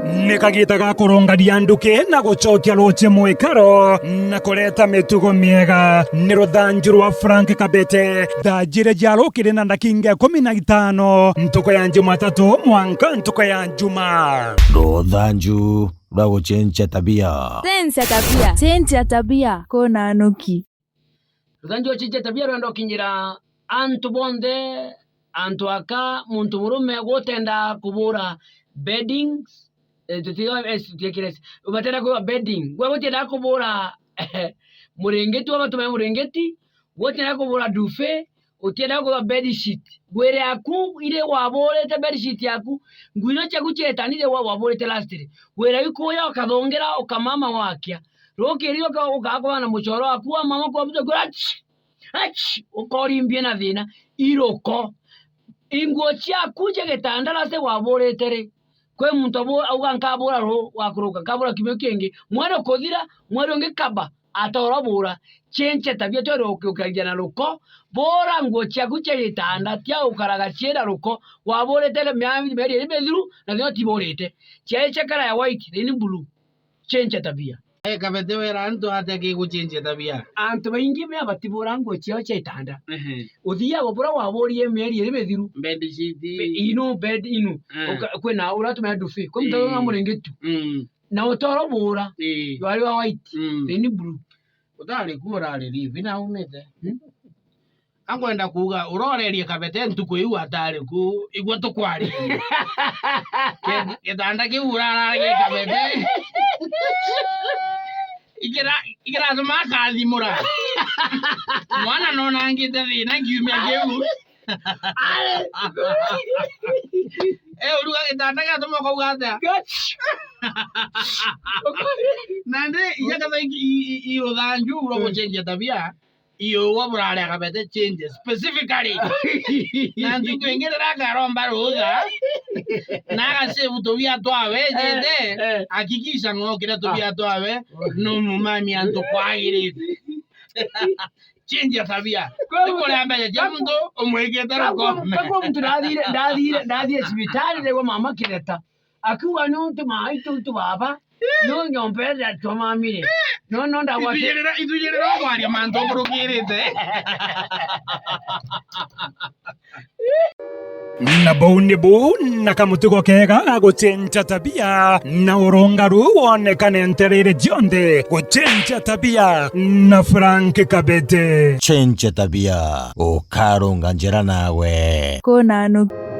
Nikagita ga kurungaria nduki na gucokia ruche mwikaro na kureta mitugo miega ni ruthanju rwa Frank Kabete thanjire jarukire na ndakinga 15 ntuko ya Jumatatu mwanka ntuko ya Juma ruthanju rwa gucenjia tabia cenjia tabia kona anuki ruthanju gucenjia tabia rwenda kinyira antu bonde antu aka muntu murume gutenda kubura beddings ubatenda kuba bedding gwe gutenda kubura murengeti wabatumaye murengeti gutenda kubura dufe utenda kuba bed sheet gwere yaku ile waborete bed sheet yaku ngwino cyaku cyetanire waborete lastire gwera yukoya ukathongera ukamama wakia rokeri ukakwa na muchoro akuwa mama kwa mtu gurachi ukorimbie na thina iroko inguo cyaku gitandara se waborete re kwe muntu auga nkabura ro wakuruka kabura kimyo kingi mwana kothira mwana ngikaba atorabura chenche tabia toro ukajana ruko bora nguo cyaku cyitanda tya ukaraga cyera ruko waborete le myami beri bedru na thio tiborete cheche kara ya white ni blue chenche tabia Kabete wera antu atake guchenjia tabia antu baingi me abatibura nguo cyao cyitanda uthia gobura waborie meri iri bethiru bed sheet ino bed ino kwena uratuma dufi kwa mtu na murengetu na utorobura wali wa white ni blue utari kura rivi na umete angwenda kuga urorerie Kabete ntuko iu atari ku igwa tukwari ketanda kiurara ge Kabete igira tuma kathimura mwana no nangite thina ngiumia kiu uruga kitanda gatuma kuga atia nande iyakatha iruthanju uro gucenjia tabia iyo waburare Kabete change specifically nandu kwengera garomba ruga naga se utobia twawe jende hakikisha ngokira tobia twawe no mumami anto kwagirite change tabia kule ambaye jamundo omwegeta ruko kwa mtu ndathire cibitari rego mama kireta akiwa no tu baba no nyompera twamamire no ndagwa itujere kwaria manto kurukirite na bau na kamutugo kega gucenjia tabia na urungaru wonekane nterere jonde gucenjia tabia na Frank Kabete cenjia tabia ukarunga njira nawe kona anuki